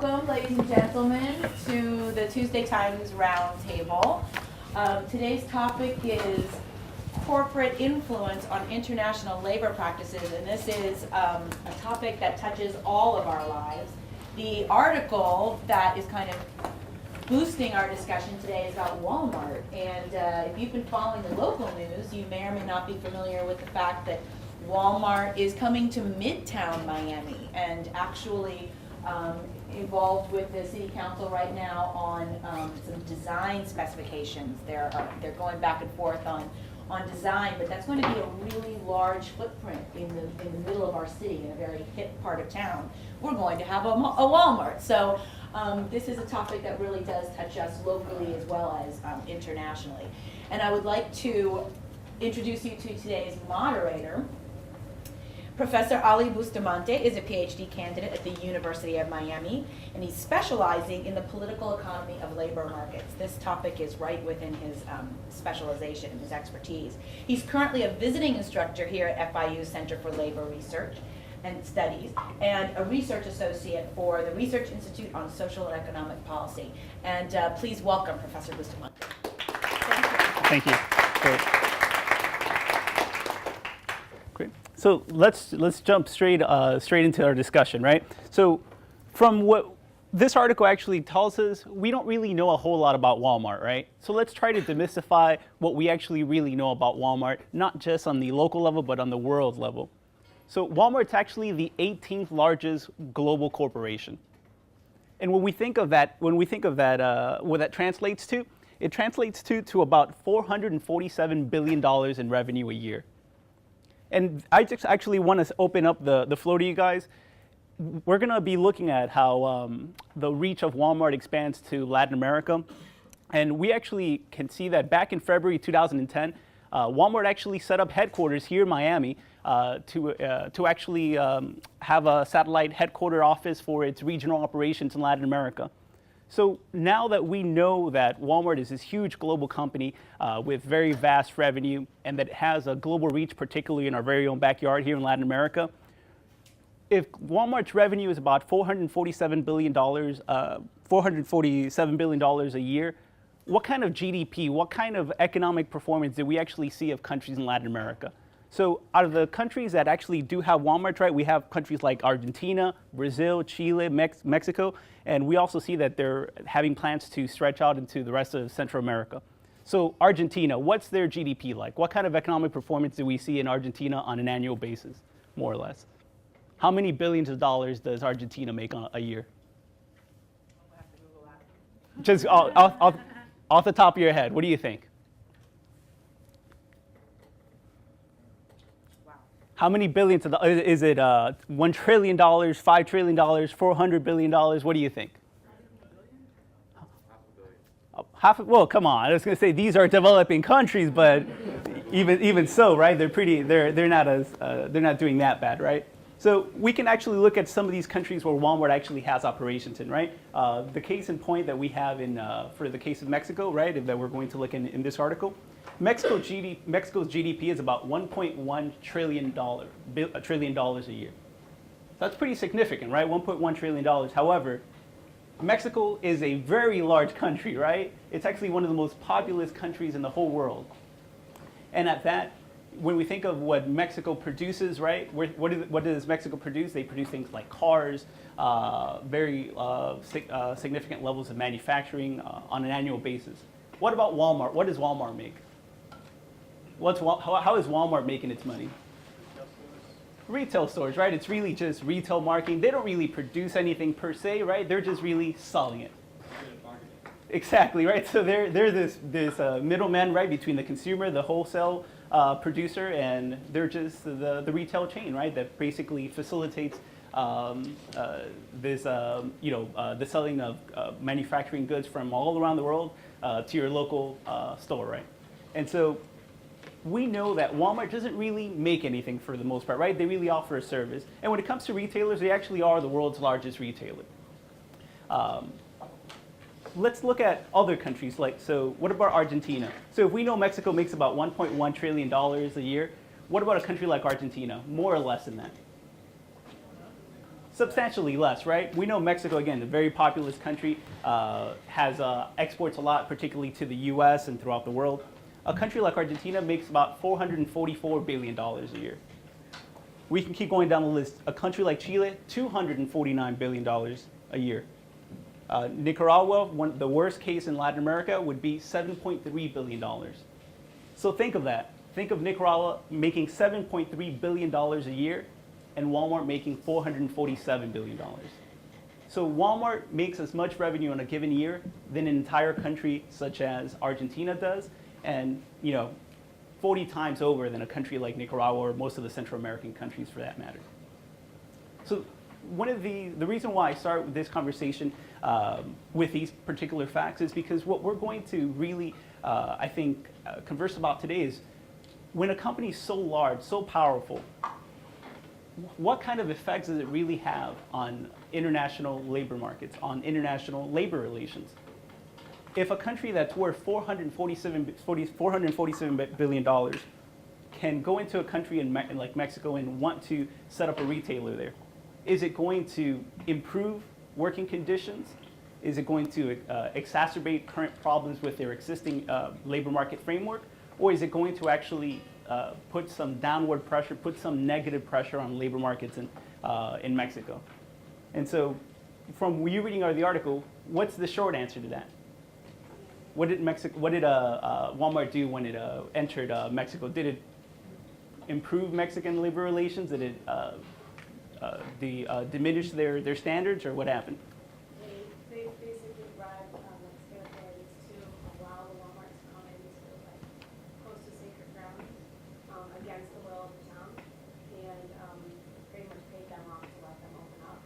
Welcome, ladies and gentlemen, to the Tuesday Times Roundtable. Today's topic is corporate influence on international labor practices, and this is a topic that touches all of our lives. The article that is kind of boosting our discussion today is about Walmart, and if you've been following the local news, you may or may not be familiar with the fact that Walmart is coming to Midtown Miami and actually involved with the city council right now on some design specifications. They're going back and forth on design, but that's going to be a really large footprint in the middle of our city, in a very hip part of town. We're going to have a Walmart. So this is a topic that really does touch us locally as well as internationally. And I would like to introduce you to today's moderator. Professor Ali Bustamante is a PhD candidate at the University of Miami, and he's specializing in the political economy of labor markets. This topic is right within his specialization, his expertise. He's currently a visiting instructor here at FIU Center for Labor Research and Studies, and a research associate for the Research Institute on Social and Economic Policy. And please welcome Professor Bustamante. Thank you. Great. So let's jump straight into our discussion, right? So from what this article actually tells us, we don't really know a whole lot about Walmart, right? So let's try to demystify what we actually really know about Walmart, not just on the local level, but on the world level. So Walmart's actually the 18th largest global corporation. And when we think of that, what that translates to, it translates to about $447 billion in revenue a year. And I just actually want to open up the floor to you guys. We're going to be looking at how the reach of Walmart expands to Latin America. And we actually can see that back in February 2010, Walmart actually set up headquarters here in Miami to actually have a satellite headquarter office for its regional operations in Latin America. So now that we know that Walmart is this huge global company with very vast revenue and that it has a global reach, particularly in our very own backyard here in Latin America, if Walmart's revenue is about $447 billion a year, what kind of GDP, what kind of economic performance do we actually see of countries in Latin America? So out of the countries that actually do have Walmart, right, we have countries like Argentina, Brazil, Chile, Mexico, and we also see that they're having plans to stretch out into the rest of Central America. So Argentina, what's their GDP like? What kind of economic performance do we see in Argentina on an annual basis, more or less? How many billions of dollars does Argentina make a year? I'll have to Google that. Just off the top of your head, what do you think? How many billions of dollars? Is it $1 trillion, $5 trillion, $400 billion? What do you think? Well, come on. I was going to say these are developing countries, but even so, right? They're not doing that bad, right? So we can actually look at some of these countries where Walmart actually has operations in, right? The case in point that we have for the case of Mexico, right, that we're going to look in this article. Mexico's GDP is about $1.1 trillion a year. That's pretty significant, right? $1.1 trillion. However, Mexico is a very large country, right? It's actually one of the most populous countries in the whole world. And at that, when we think of what Mexico produces, right? What does Mexico produce? They produce things like cars, very significant levels of manufacturing on an annual basis. What about Walmart? What does Walmart make? How is Walmart making its money? Retail stores, right? It's really just retail marketing. They don't really produce anything per se, right? They're just really selling it. Exactly, right? So they're this middleman, right, between the consumer, the wholesale producer, and they're just the retail chain, right, that basically facilitates the selling of manufacturing goods from all around the world to your local store, right? And so we know that Walmart doesn't really make anything for the most part, right? They really offer a service. And when it comes to retailers, they actually are the world's largest retailer. Let's look at other countries. So what about Argentina? So if we know Mexico makes about $1.1 trillion a year, what about a country like Argentina? More or less than that? Substantially less, right? We know Mexico, again, a very populous country, has exports a lot, particularly to the U.S. and throughout the world. A country like Argentina makes about $444 billion a year. We can keep going down the list. A country like Chile, $249 billion a year. Nicaragua, the worst case in Latin America, would be $7.3 billion. So think of that. Think of Nicaragua making $7.3 billion a year and Walmart making $447 billion. So Walmart makes as much revenue in a given year than an entire country such as Argentina does, and 40 times over than a country like Nicaragua or most of the Central American countries for that matter. So one of the reason why I start with this conversation with these particular facts is because what we're going to really, I think, converse about today is when a company is so large, so powerful, what kind of effects does it really have on international labor markets, on international labor relations? If a country that's worth $447 billion can go into a country like Mexico and want to set up a retailer there, is it going to improve working conditions? Is it going to exacerbate current problems with their existing labor market framework? Or is it going to actually put some downward pressure, put some negative pressure on labor markets in Mexico? And so from you reading the article, what's the short answer to that? What did Walmart do when it entered Mexico? Did it improve Mexican labor relations? Did it diminish their standards, or what happened? They basically bribed Mexican authorities to allow the Walmart to come into close to sacred ground against the will of the town, and pretty much paid them off to let them open up.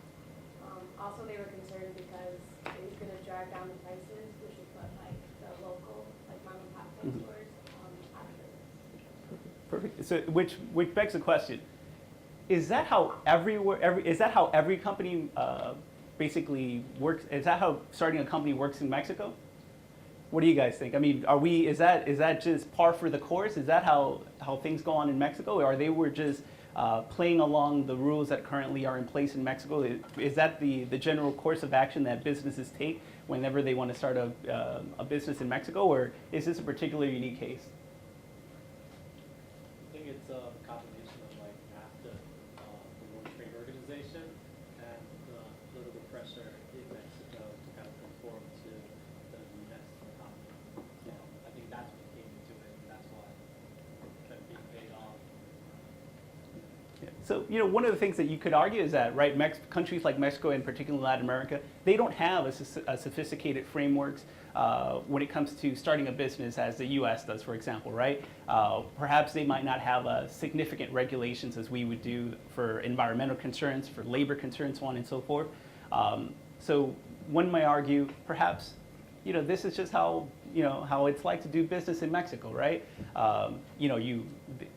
Also, they were concerned because it was going to drive down the prices, which would put the local mom and pop stores out of business. Perfect. So, which begs the question: is that how every company basically works? Is that how starting a company works in Mexico? What do you guys think? I mean, is that just par for the course? Is that how things go on in Mexico, or were just playing along the rules that currently are in place in Mexico? Is that the general course of action that businesses take whenever they want to start a business in Mexico, or is this a particularly unique case? I think it's a combination of NAFTA, the World Trade Organization, and the political pressure in Mexico to kind of conform to the Mexican economy. I think that's what came into it, and that's why it's kind of being paid off. So, one of the things that you could argue is that, right, countries like Mexico, and particularly Latin America, they don't have a sophisticated frameworks when it comes to starting a business as the U.S. does, for example, right? Perhaps they might not have significant regulations as we would do for environmental concerns, for labor concerns, so on and so forth. So one might argue, perhaps, this is just how it's like to do business in Mexico, right?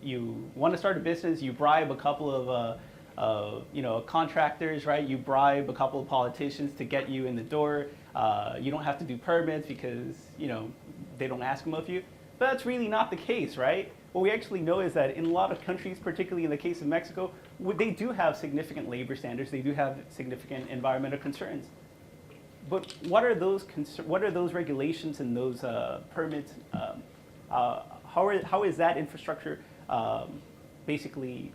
You want to start a business, you bribe a couple of contractors, right? You bribe a couple of politicians to get you in the door. You don't have to do permits because they don't ask them of you. But that's really not the case, right? What we actually know is that in a lot of countries, particularly in the case of Mexico, they do have significant labor standards. They do have significant environmental concerns. But what are those regulations and those permits? How is that infrastructure basically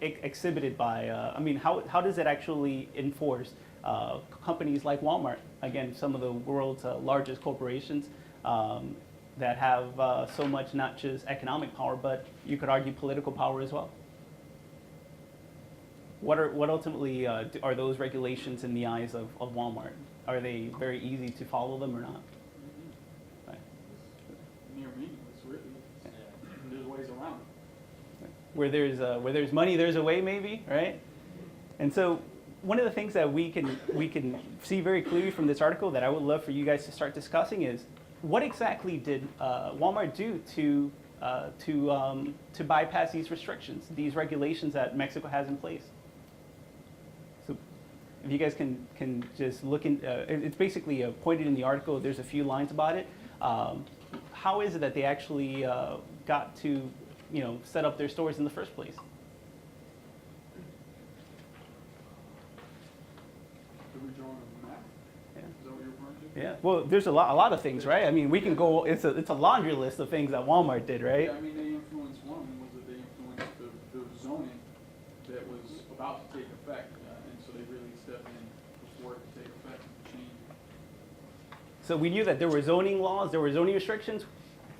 exhibited by? How does it actually enforce companies like Walmart? Again, some of the world's largest corporations that have so much not just economic power, but you could argue political power as well. What ultimately are those regulations in the eyes of Walmart? Are they very easy to follow them or not? Right. Near meaningless, really. There's ways around it. Where there's money, there's a way, maybe, right? And so one of the things that we can see very clearly from this article that I would love for you guys to start discussing is what exactly did Walmart do to bypass these restrictions, these regulations that Mexico has in place? So if you guys can just look in, it's basically pointed in the article. There's a few lines about it. How is it that they actually got to set up their stores in the first place? showing a map? Yeah. Is that what you're referring to? Yeah. Well, there's a lot of things, right? I mean, we can go. It's a laundry list of things that Walmart did, right? Yeah, I mean, they influenced one was that they influenced the zoning that was about to take effect, and so they really stepped in before it could take effect and change. So we knew that there were zoning laws, there were zoning restrictions,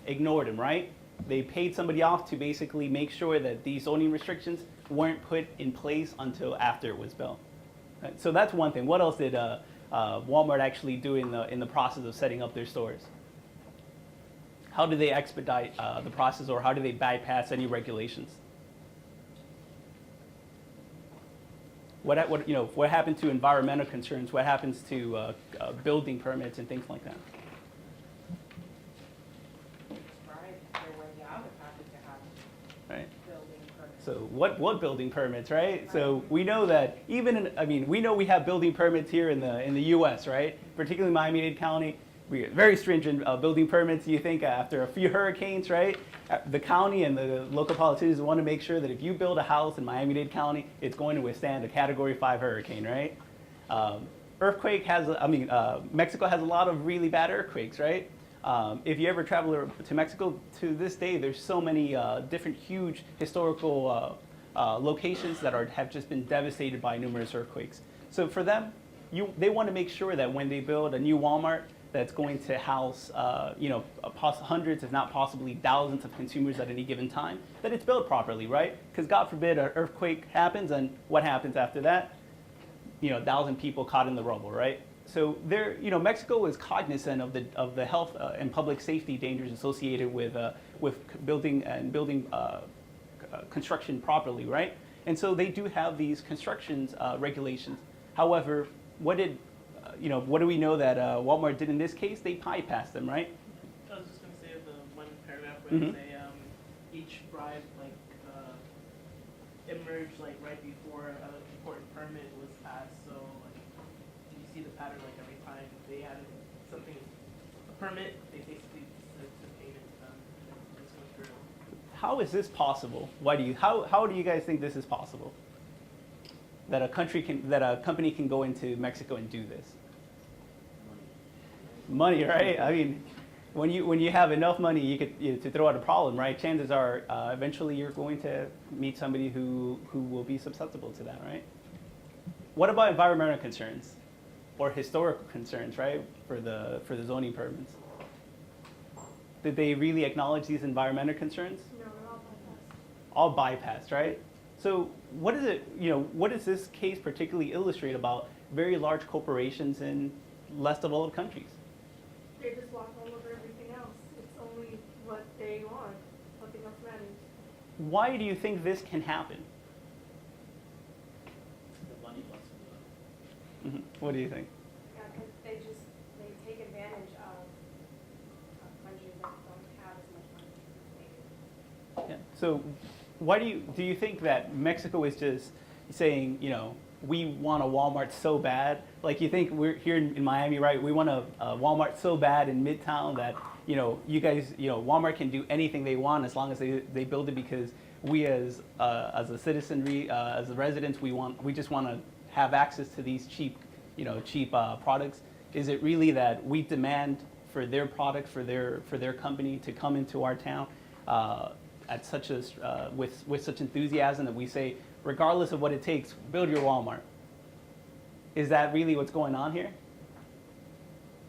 ignored them, right? They paid somebody off to basically make sure that these zoning restrictions weren't put in place until after it was built. Right? So that's one thing. What else did Walmart actually do in the process of setting up their stores? How did they expedite the process, or how did they bypass any regulations? What happened to environmental concerns? What happens to building permits and things like that? Right. So what building permits, right? So we know that we know we have building permits here in the U.S., right? Particularly Miami-Dade County, we get very stringent building permits. You think after a few hurricanes, right? The county and the local politicians want to make sure that if you build a house in Miami-Dade County, it's going to withstand a Category 5 hurricane, right? Mexico has a lot of really bad earthquakes, right? If you ever travel to Mexico, to this day, there's so many different huge historical locations that have just been devastated by numerous earthquakes. So for them, they want to make sure that when they build a new Walmart that's going to house hundreds, if not possibly thousands of consumers at any given time, that it's built properly, right? Because God forbid an earthquake happens, and what happens after that? 1,000 people caught in the rubble, right? So Mexico is cognizant of the health and public safety dangers associated with building construction properly, right? And so they do have these constructions regulations. However, what do we know that Walmart did in this case? They bypassed them, right? I was just going to say the one paragraph where they say each bribe emerged right before an important permit was passed. So do you see the pattern? Every time they had something, a permit, they basically sent the payment to them. And this went through. How is this possible? How do you guys think this is possible? That a company can go into Mexico and do this? Money, right? I mean, when you have enough money, to throw out a problem, right? Chances are, eventually you're going to meet somebody who will be susceptible to that, right? What about environmental concerns or historical concerns, right? For the zoning permits, did they really acknowledge these environmental concerns? No, they're All all bypassed. bypassed, right? So what does this case particularly illustrate about very large corporations in less developed countries? They just walk all over everything else. It's only what they want. Nothing else matters. Why do you think this can happen? The money must be What do you think? Yeah, because they take advantage of countries that don't have as much money as they do. Yeah. So why do you think that Mexico is just saying, we want a Walmart so bad? Like, you think we're here in Miami, right? We want a Walmart so bad in Midtown that, you guys, Walmart can do anything they want as long as they build it, because we as a citizenry, as the residents, we just want to have access to these cheap products. Is it really that we demand for their product, for their company to come into our town at with such enthusiasm that we say, regardless of what it takes, build your Walmart? Is that really what's going on here?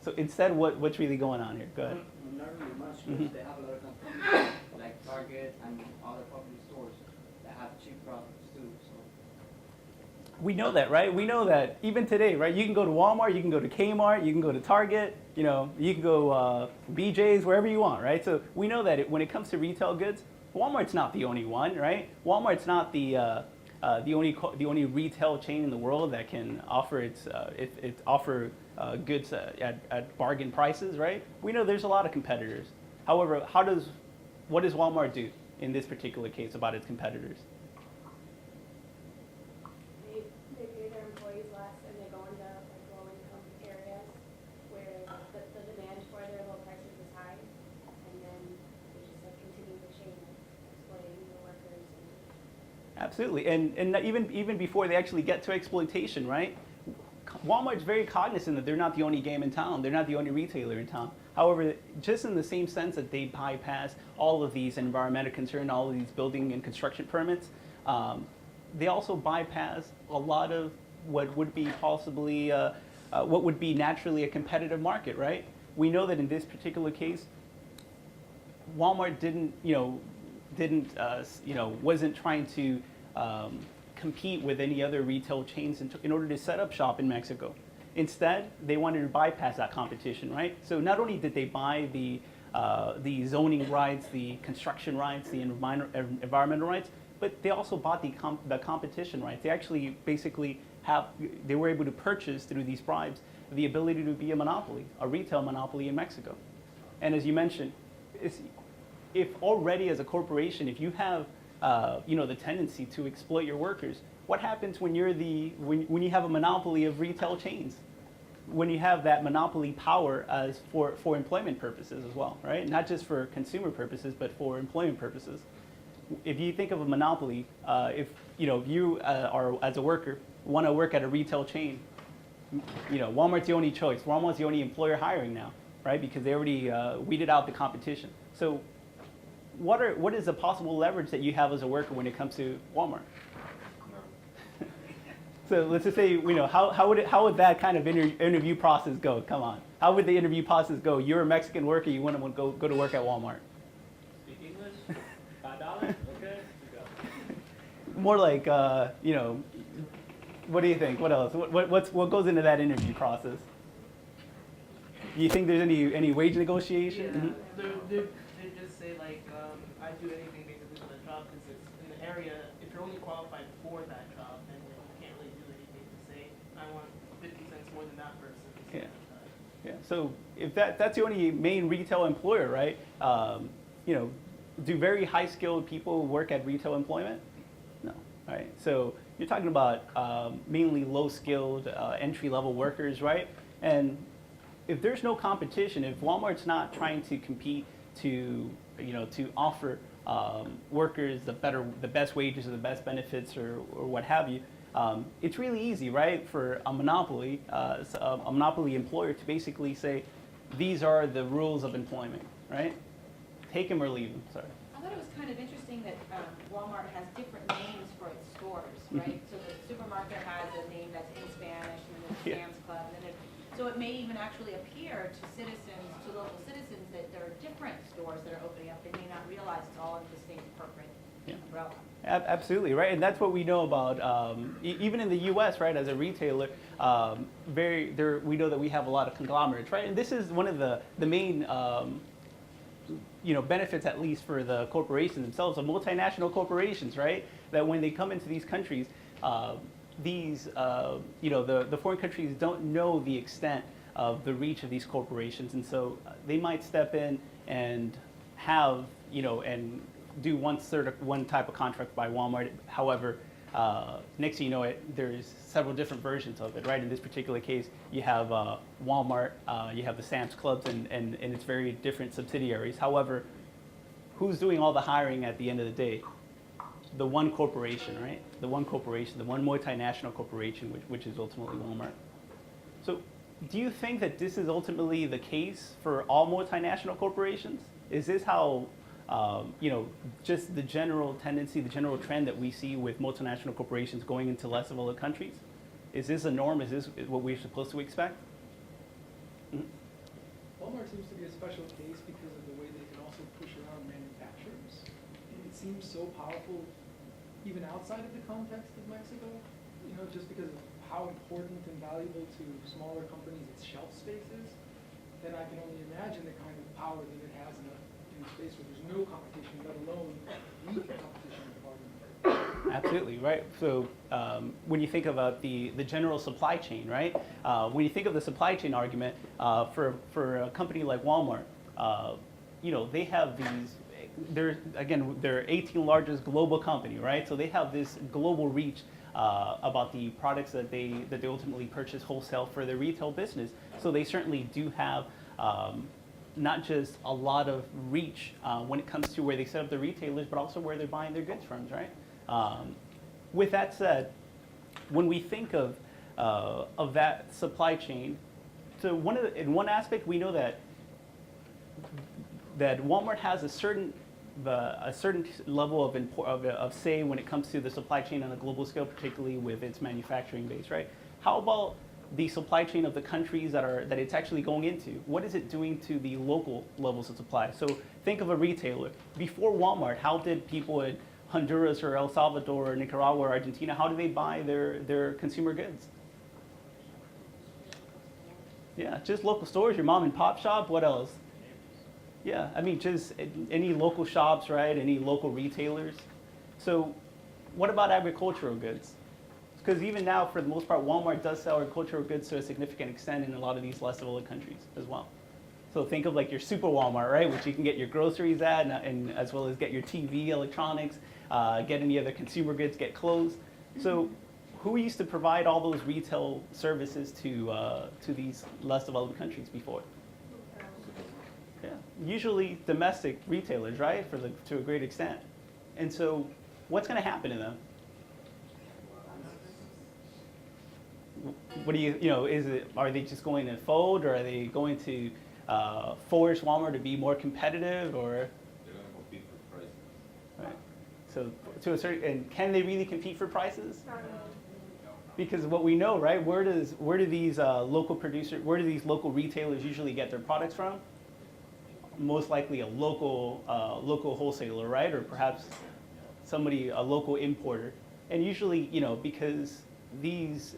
So instead, what's really going on here? Go ahead. Not really much, because they have a lot of companies like Target and other popular stores that have cheap products too. So We know that, right? We know that even today, right? You can go to Walmart, you can go to Kmart, you can go to Target, you can go BJ's, wherever you want, right? So we know that when it comes to retail goods, Walmart's not the only one, right? Walmart's not the only retail chain in the world that can offer goods at bargain prices, right? We know there's a lot of competitors. However, what does Walmart do in this particular case about its competitors? They pay their employees less, and they go into low-income areas where the demand for their low prices is high, and then they just continue the chain of exploiting the workers. Absolutely, and even before they actually get to exploitation, right? Walmart's very cognizant that they're not the only game in town. They're not the only retailer in town. However, just in the same sense that they bypass all of these environmental concerns, all of these building and construction permits, they also bypass a lot of what would be possibly, what would be naturally a competitive market, right? We know that in this particular case, Walmart wasn't trying to compete with any other retail chains in order to set up shop in Mexico. Instead, they wanted to bypass that competition, right? So not only did they buy the zoning rights, the construction rights, the environmental rights, but they also bought the competition rights. They actually basically they were able to purchase through these bribes the ability to be a monopoly, a retail monopoly in Mexico. And as you mentioned, if already as a corporation, if you have the tendency to exploit your workers, what happens when when you have a monopoly of retail chains? When you have that monopoly power as for employment purposes as well, right? Not just for consumer purposes, but for employment purposes. If you think of a monopoly, if you are as a worker want to work at a retail chain, Walmart's the only choice. Walmart's the only employer hiring now, right? Because they already weeded out the competition. So what is the possible leverage that you have as a worker when it comes to Walmart? So let's just say, how would that kind of interview process go? Come on. How would the interview process go? You're a Mexican worker, you want to go to work at Walmart. Speak English? $5? Okay, you go. More like, what do you think? What else? What goes into that interview process? Do you think there's any wage negotiation? Yeah, they just say like, I'd do anything basically for the job because it's in the area. If you're only qualified for that job, then you can't really do anything to say, I want 50 cents more than that person. Yeah. Yeah. So if that's the only main retail employer, right? Do very high skilled people work at retail employment? No. Right. So you're talking about mainly low skilled entry level workers, right? And if there's no competition, if Walmart's not trying to compete to offer workers the best wages or the best benefits or what have you, it's really easy, right, for a monopoly employer to basically say, these are the rules of employment, right? Take them or leave them. Sorry. I thought it was kind of interesting that Walmart has different names for its stores, right? So the supermarket has a name that's in Spanish, and then there's Sam's Club, and then so it may even actually appear to local citizens, that there are different stores that are opening up. They may not realize it's all under the same corporate umbrella. Absolutely, right, and that's what we know about. Even in the U.S., right, as a retailer, we know that we have a lot of conglomerates, right, and this is one of the main benefits, at least for the corporations themselves, of multinational corporations, right, that when they come into these countries, the foreign countries don't know the extent of the reach of these corporations, and so they might step in and have, and do one type of contract by Walmart. However, next thing you know, there's several different versions of it, right? In this particular case, you have Walmart, you have the Sam's Clubs, and its very different subsidiaries. However, who's doing all the hiring at the end of the day? The one corporation, right? The one corporation, the one multinational corporation, which is ultimately Walmart. So do you think that this is ultimately the case for all multinational corporations? Is this how, just the general tendency, the general trend that we see with multinational corporations going into less developed countries? Is this a norm? Is this what we're supposed to expect? Mm-hmm. Walmart seems to be a special case because of the way they can also push around manufacturers. It seems so powerful even outside of the context of Mexico, just because of how important and valuable to smaller companies its shelf space is, then I can only imagine the kind of power that it has in a space where there's no competition, let alone weak competition with bargaining. Absolutely, right. So when you think about the general supply chain, right? When you think of the supply chain argument, for a company like Walmart, they have these. They're 18th largest global company, right? So they have this global reach about the products that they ultimately purchase wholesale for their retail business. So they certainly do have not just a lot of reach when it comes to where they set up the retailers, but also where they're buying their goods from, right? With that said, when we think of of that supply chain. So in one aspect, we know that Walmart has a certain level of say when it comes to the supply chain on a global scale, particularly with its manufacturing base, right? How about the supply chain of the countries that it's actually going into? What is it doing to the local levels of supply? So think of a retailer. Before Walmart, how did people in Honduras or El Salvador or Nicaragua or Argentina, how do they buy their consumer goods? Yeah, just local stores, your mom and pop shop, what else? Yeah, I mean, just any local shops, right? Any local retailers. So what about agricultural goods? Because even now, for the most part, Walmart does sell agricultural goods to a significant extent in a lot of these less developed countries as well. So think of like your super Walmart, right? Which you can get your groceries at, and as well as get your TV, electronics, get any other consumer goods, get clothes. So who used to provide all those retail services to these less developed countries before? Yeah, usually domestic retailers, right, to a great extent. And so what's going to happen to them? What do are they just going to fold, or are they going to force Walmart to be more competitive, or? They're going to compete for prices. Right. So to a certain, and can they really compete for prices? Because what we know, right, where do these local retailers usually get their products from? Most likely a local wholesaler, right, or perhaps a local importer. And usually, because these,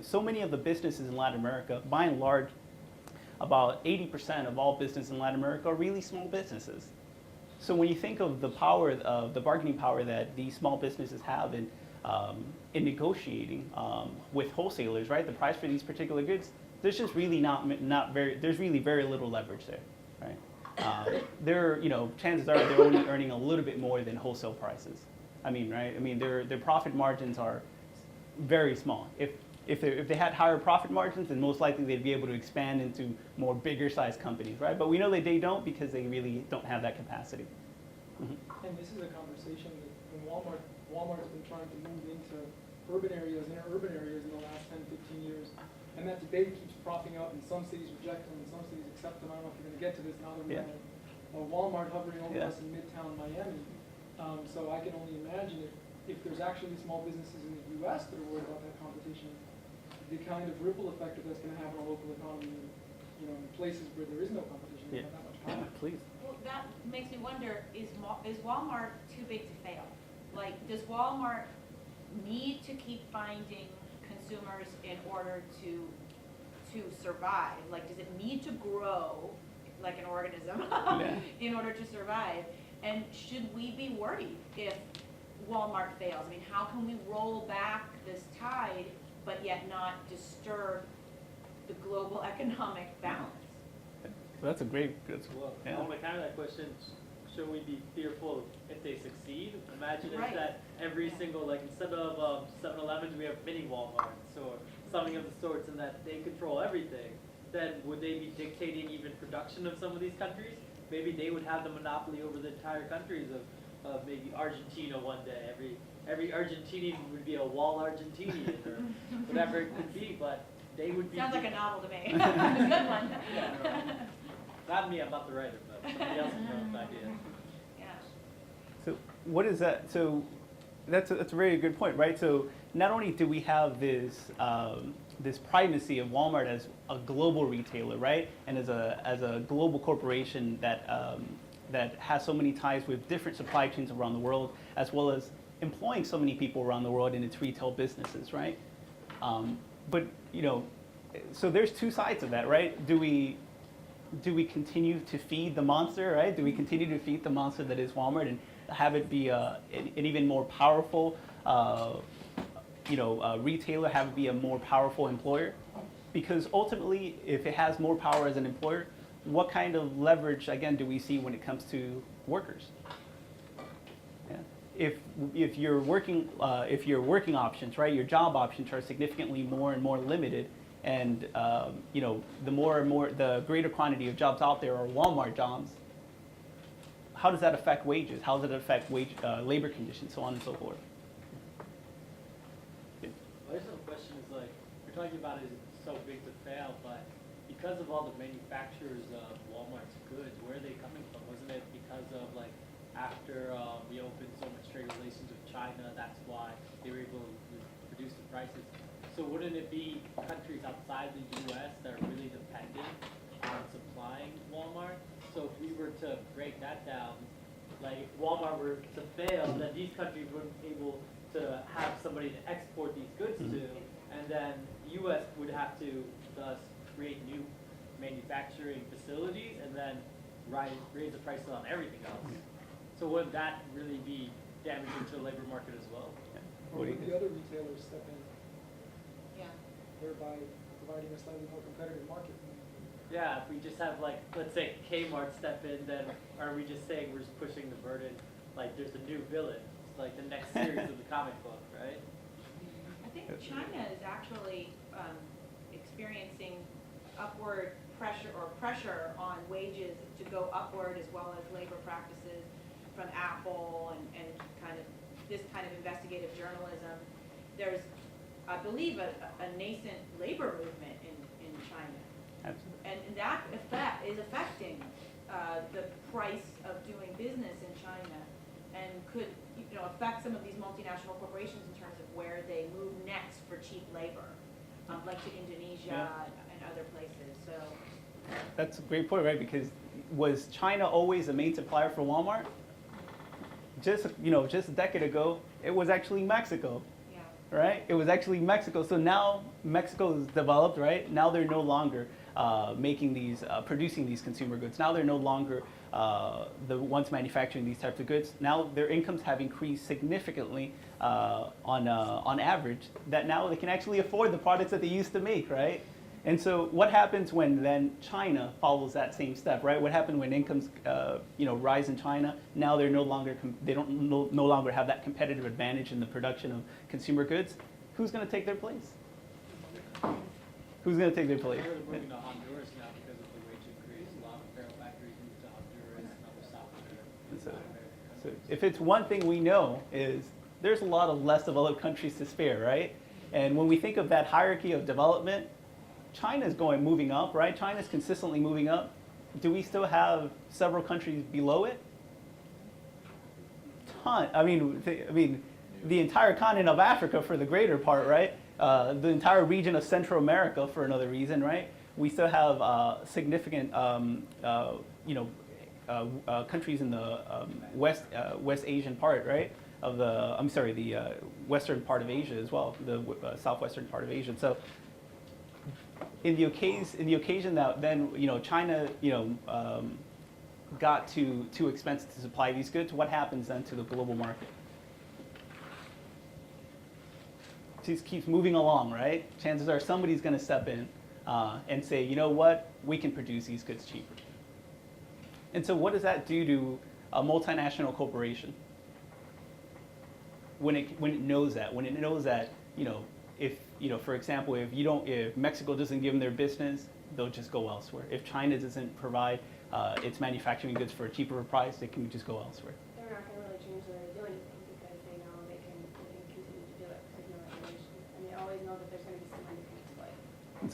so many of the businesses in Latin America, by and large, about 80% of all business in Latin America are really small businesses. So when you think of the bargaining power that these small businesses have in negotiating with wholesalers, right, the price for these particular goods, there's just really there's really very little leverage there, right? Chances are they're only earning a little bit more than wholesale prices. I mean, right? I mean, their profit margins are very small. If they had higher profit margins, then most likely they'd be able to expand into more bigger sized companies, right? But we know that they don't, because they really don't have that capacity. Mm-hmm. And this is a conversation that when Walmart has been trying to move into urban areas, interurban areas in the last 10, 15 years. And that debate keeps propping up, and some cities reject them, and some cities accept them. I don't know if you're going to get to this now that we have a Walmart hovering over us in Midtown Miami. So I can only imagine if there's actually small businesses in the U.S. that are worried about that competition, the kind of ripple effect that that's going to have on a local economy, in places where there is no competition, and not that much power. Please. Well, that makes me wonder, is Walmart too big to fail? Like, does Walmart need to keep finding consumers in order to survive? Like, does it need to grow like an organism in order to survive? And should we be worried if Walmart fails? I mean, how can we roll back this tide but yet not disturb the global economic balance? That's a great. Well, yeah. on the kind of that question, should we be fearful if they succeed? Imagine Right. if that every single, like, instead of 7-Elevens, we have mini Walmarts or something of the sorts, and that they control everything. Then would they be dictating even production of some of these countries? Maybe they would have the monopoly over the entire countries of maybe Argentina one day. Every Argentinian would be a wall Argentinian or whatever it could be, but they would be. Sounds like a novel to me. A good one. Yeah, not me, I'm not the writer, but somebody else has the idea. Yeah. So what is that? So that's a very good point, right? So not only do we have this this primacy of Walmart as a global retailer, right, and as a global corporation that that has so many ties with different supply chains around the world, as well as employing so many people around the world in its retail businesses, right? But so there's two sides of that, right? Do we continue to feed the monster, right? Do we continue to feed the monster that is Walmart and have it be an even more powerful, retailer, have it be a more powerful employer? Because ultimately, if it has more power as an employer, what kind of leverage, again, do we see when it comes to workers? Yeah. If your working options, right, your job options are significantly more and more limited, and the greater quantity of jobs out there are Walmart jobs, how does that affect wages? How does it affect labor conditions, so on and so forth? My original question is, like, talking about is so big to fail, but because of all the manufacturers of Walmart's goods, where are they coming from? Wasn't it because of like after we opened so much trade relations with China, that's why they were able to reduce the prices? So wouldn't it be countries outside the U.S. that are really dependent on supplying Walmart? So if we were to break that down, like if Walmart were to fail, then these countries wouldn't be able to have somebody to export these goods to, and then the U.S. would have to thus create new manufacturing facilities and then raise the prices on everything else. So would that really be damaging to the labor market as well? Or would the other retailers step in, Yeah. thereby providing a slightly more competitive market? Yeah, if we just have like, let's say Kmart step in, then are we just saying we're just pushing the burden, like there's a new villain, it's like the next series of the comic book, right? I think China is actually experiencing upward pressure on wages to go upward, as well as labor practices from Apple and kind of this kind of investigative journalism. There's, I believe, a nascent labor movement in China. Absolutely. And that is affecting the price of doing business in China, and could affect some of these multinational corporations in terms of where they move next for cheap labor, like to Indonesia and other places. So That's a great point, right? Because was China always a main supplier for Walmart? Just a decade ago, it was actually Mexico. yeah. Right? It was actually Mexico. So now Mexico is developed, right? Now they're no longer producing these consumer goods. Now they're no longer the ones manufacturing these types of goods. Now their incomes have increased significantly on average, that now they can actually afford the products that they used to make, right? And so what happens when then China follows that same step, right? What happened when incomes rise in China? Now they're no longer no longer have that competitive advantage in the production of consumer goods. Who's going to take their place? Who's going to take their place? They're moving to Honduras now because of the wage increase. A lot of apparel factories moved to Honduras and other South American So if it's one thing we know is there's a lot of less developed countries to spare, right? And when we think of that hierarchy of development, China's moving up, right? China's consistently moving up. Do we still have several countries below it? I mean, the entire continent of Africa for the greater part, right? The entire region of Central America for another reason, right? We still have significant, countries in the West Asian part, right? The western part of Asia as well, the southwestern part of Asia. So in the occasion that then China got too expensive to supply these goods, what happens then to the global market? It just keeps moving along, right? Chances are somebody's going to step in and say, you know what, we can produce these goods cheaper. And so what does that do to a multinational corporation? When it knows that, for example, if Mexico doesn't give them their business, they'll just go elsewhere. If China doesn't provide its manufacturing goods for a cheaper price, they can just go elsewhere. They're not gonna really change the way they do anything because they know they can continue to do it because no regulation. And they always know that there's gonna be someone who can exploit. And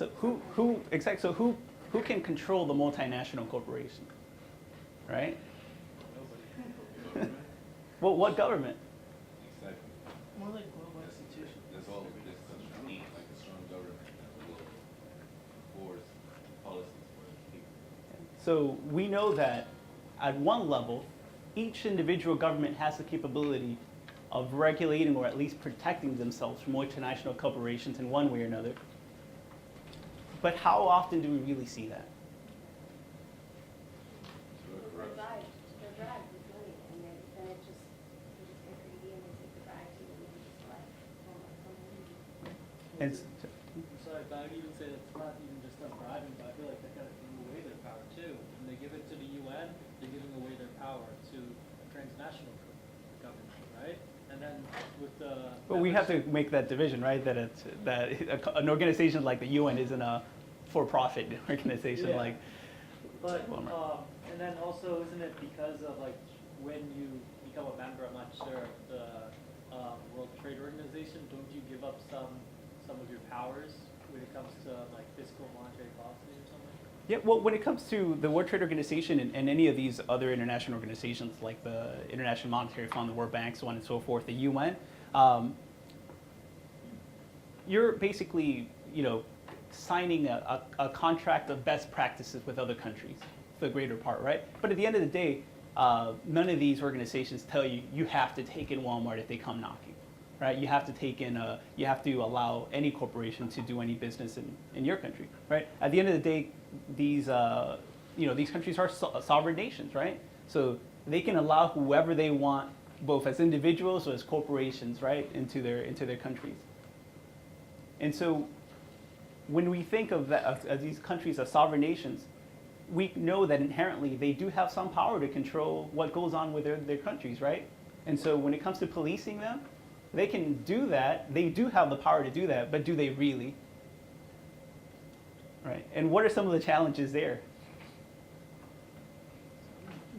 so who can control the multinational corporation, right? Well, what government? Exactly. More like global institutions. That's all this country needs, like a strong government that will enforce policies for the people. So we know that at one level, each individual government has the capability of regulating or at least protecting themselves from multinational corporations in one way or another. But how often do we really see that? They're bribed with money, and then they just get greedy and they take the bribes and then they just let And Sorry, but I would even say it's not even just them bribing, but I feel like they kind of give away their power too. When they give it to the UN, they're giving away their power to a transnational government, right? And then with the... But we have to make that division, right? That an organization like the UN isn't a for-profit organization Yeah. like. But, Walmart. and then also, isn't it because of like when you become a member, I'm not sure, of the World Trade Organization, don't you give up some of your powers when it comes to like fiscal monetary policy or something? Yeah, well, when it comes to the World Trade Organization and any of these other international organizations like the International Monetary Fund, the World Bank, so on and so forth, the UN, you're basically, signing a contract of best practices with other countries for the greater part, right? But at the end of the day, none of these organizations tell you you have to take in Walmart if they come knocking, right? You have to take in, you have to allow any corporation to do any business in your country, right? At the end of the day, these countries are sovereign nations, right? So they can allow whoever they want, both as individuals or as corporations, right, into their countries. And so when we think of these countries as sovereign nations, we know that inherently they do have some power to control what goes on with their countries, right? And so when it comes to policing them, they can do that. They do have the power to do that, but do they really? Right? And what are some of the challenges there?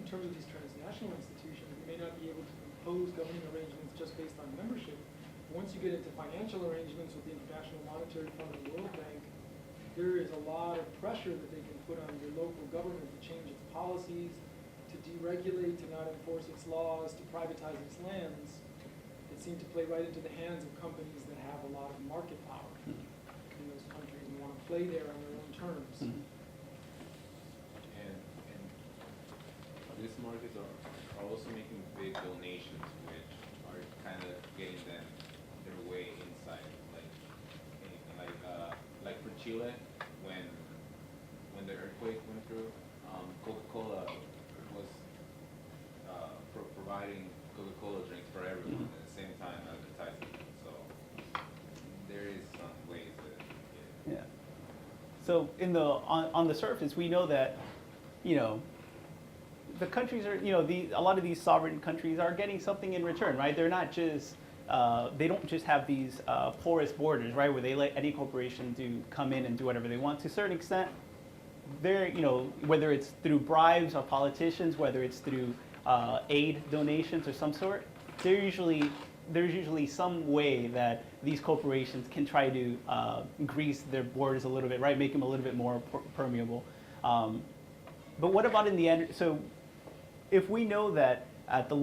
In terms of these transnational institutions, you may not be able to impose governing arrangements just based on membership. Once you get into financial arrangements with the International Monetary Fund and the World Bank, there is a lot of pressure that they can put on your local government to change its policies, to deregulate, to not enforce its laws, to privatize its lands. It seemed to play right into the hands of companies that have a lot of market power in those countries and want to play there on their own terms. Mm-hmm. And these markets are also making big donations, which are kind of getting them their way inside. Like for Chile, when the earthquake went through, Coca-Cola was providing Coca-Cola drinks for everyone at the same time advertising them. So there is some ways that Yeah. So on the surface, we know that, the countries are, a lot of these sovereign countries are getting something in return, right? They're not just, they don't just have these porous borders, right, where they let any corporation come in and do whatever they want. To a certain extent, they're, whether it's through bribes of politicians, whether it's through aid donations or some sort, there's usually some way that these corporations can try to grease their borders a little bit, right, make them a little bit more permeable. But what about in the end? So if we know that at the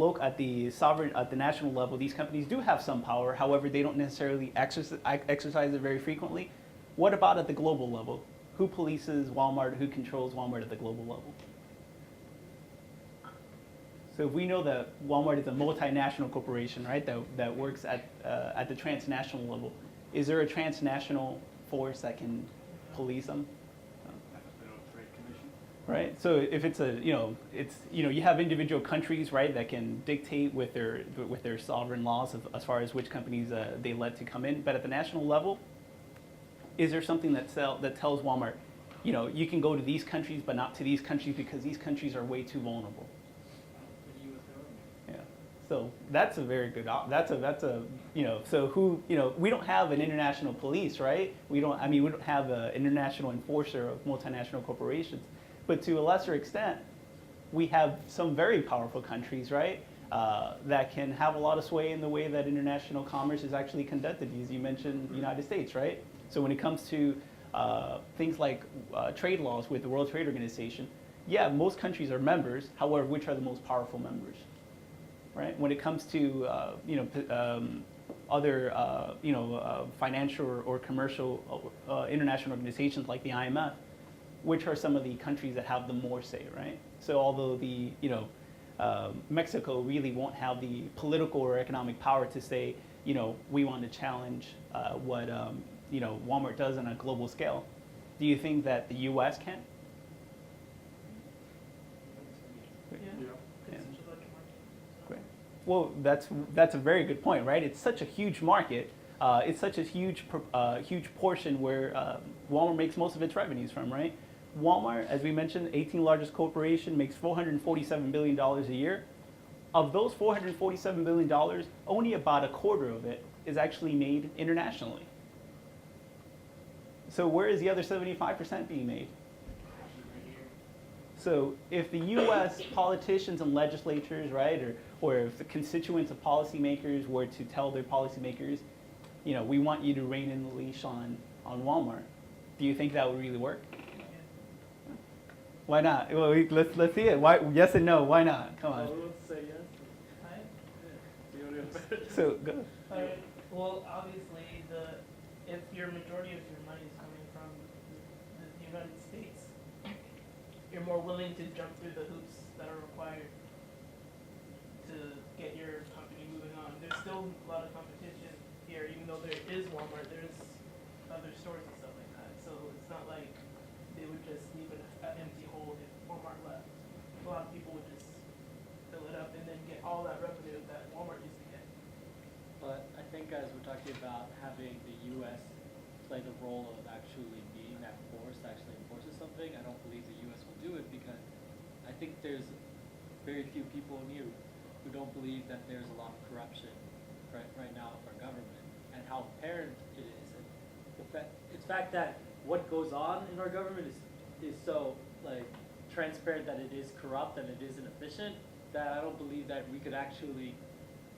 national level, these companies do have some power, however, they don't necessarily exercise it very frequently, what about at the global level? Who polices Walmart? Who controls Walmart at the global level? So if we know that Walmart is a multinational corporation, right, that works at the transnational level, is there a transnational force that can police them? Right. So if it's you have individual countries, right, that can dictate with their sovereign laws as far as which companies they let to come in. But at the national level, is there something that tells Walmart, you can go to these countries but not to these countries because these countries are way too vulnerable? Yeah. So that's a very good. So who we don't have an international police, right? We don't have an international enforcer of multinational corporations. But to a lesser extent, we have some very powerful countries, right, that can have a lot of sway in the way that international commerce is actually conducted. As you mentioned, the United States, right? So when it comes to things like trade laws with the World Trade Organization, yeah, most countries are members. However, which are the most powerful members, right? When it comes to other financial or commercial international organizations like the IMF, which are some of the countries that have the more say, right? So although Mexico really won't have the political or economic power to say, we want to challenge what Walmart does on a global scale, do you think that the U.S. can? Yeah. Great. Well, that's a very good point, right? It's such a huge market. It's such a huge portion where Walmart makes most of its revenues from, right? Walmart, as we mentioned, 18th largest corporation, makes $447 billion a year. Of those $447 billion, only about a quarter of it is actually made internationally. So where is the other 75% being made? So if the U.S. politicians and legislatures, right, or if the constituents of policymakers were to tell their policymakers, we want you to rein in the leash on on Walmart. Do you think that would really work? Why not? Well, let's see it. Why? Yes and no. Why not? Come on. Let's say yes. Right? You know what I mean? So go. Alright, well, obviously, if your majority of your money is coming from the United States, you're more willing to jump through the hoops that are required to get your company moving on. There's still a lot of competition here, even though there is Walmart, there's other stores and stuff like that. So it's not like they would just leave an empty hole if Walmart left. A lot of people would just fill it up and then get all that revenue that Walmart used to get. But I think as we're talking about having the U.S. play the role of actually being that force that actually enforces something, I don't believe the U.S. will do it because I think there's very few people in here who don't believe that there's a lot of corruption right now with our government and how apparent it is. And the fact that what goes on in our government is so like transparent that it is corrupt and it is inefficient that I don't believe that we could actually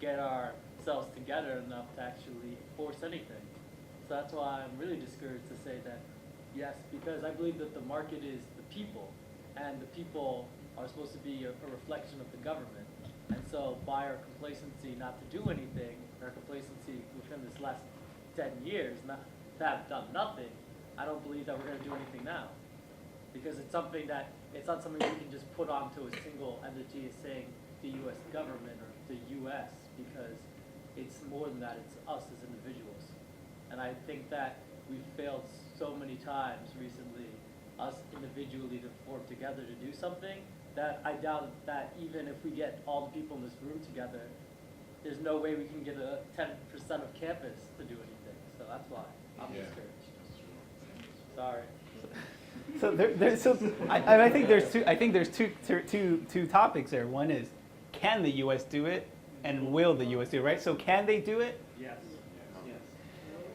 get ourselves together enough to actually enforce anything. So that's why I'm really discouraged to say that yes, because I believe that the market is the people, and the people are supposed to be a reflection of the government. And so by our complacency not to do anything, our complacency within this last 10 years not to have done nothing, I don't believe that we're going to do anything now. Because it's something that, it's not something we can just put onto a single entity as saying the U.S. government or the U.S. because it's more than that, it's us as individuals. And I think that we've failed so many times recently, us individually to form together to do something, that I doubt that even if we get all the people in this room together, there's no way we can get a 10% of campus to do anything. So that's why I'm discouraged. Sorry. So I think there's two topics there. One is, can the U.S. do it, and will the U.S. do it? Right. So can they do it? Yes.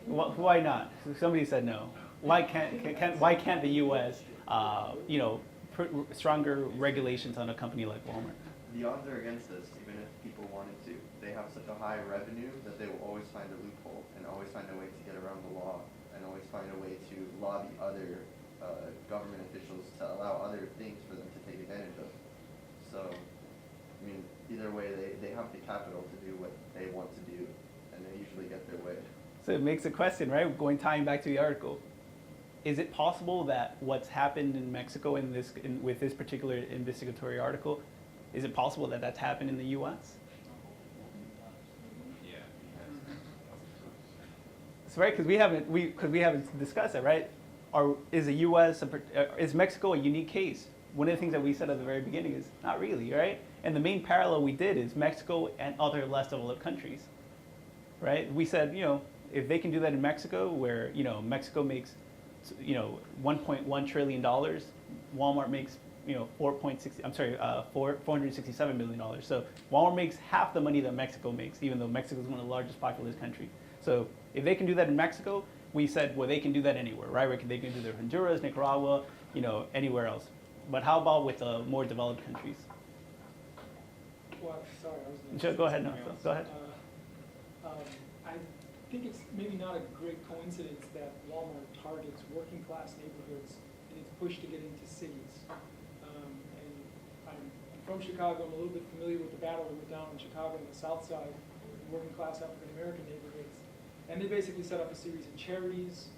Why not? Somebody said no. Why can't the U.S. Put stronger regulations on a company like Walmart? The odds are against us, even if people wanted to. They have such a high revenue that they will always find a loophole and always find a way to get around the law and always find a way to lobby other government officials to allow other things for them to take advantage of. So, I mean, either way, they have the capital to do what they want to do, and they usually get their way. So it makes a question, right? Tying back to the article. Is it possible that what's happened in Mexico with this particular investigatory article, is it possible that that's happened in the U.S.? Yeah. So right, because we haven't discussed it, right? Is Mexico a unique case? One of the things that we said at the very beginning is not really, right? And the main parallel we did is Mexico and other less developed countries, right? We said, if they can do that in Mexico, where Mexico makes $1.1 trillion, Walmart makes $467 million. So Walmart makes half the money that Mexico makes, even though Mexico is one of the largest populous countries. So if they can do that in Mexico, we said, well, they can do that anywhere, right? They can do that in Honduras, Nicaragua, anywhere else. But how about with more developed countries? Well, sorry, I was gonna Sure, say go ahead. No, something else. go ahead. I think it's maybe not a great coincidence that Walmart targets working class neighborhoods in its push to get into cities. And I'm from Chicago. I'm a little bit familiar with the battle that went down in Chicago on the south side, working class African American neighborhoods. And they basically set up a series of charities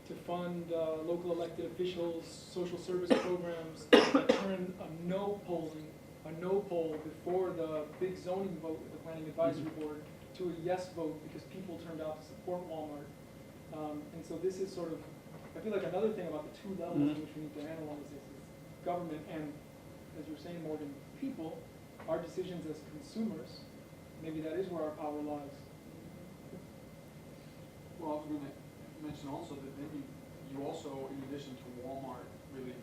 to fund local elected officials, social service programs that turned a no poll before the big zoning vote with the Planning Advisory Board to a yes vote because people turned out to support Walmart. And so this is sort of, I feel like another thing about the two levels in which we need to analyze this is government and, as you were saying, Morgan, people, our decisions as consumers. Maybe that is where our power lies. Well, I was going to mention also that then you also, in addition to Walmart really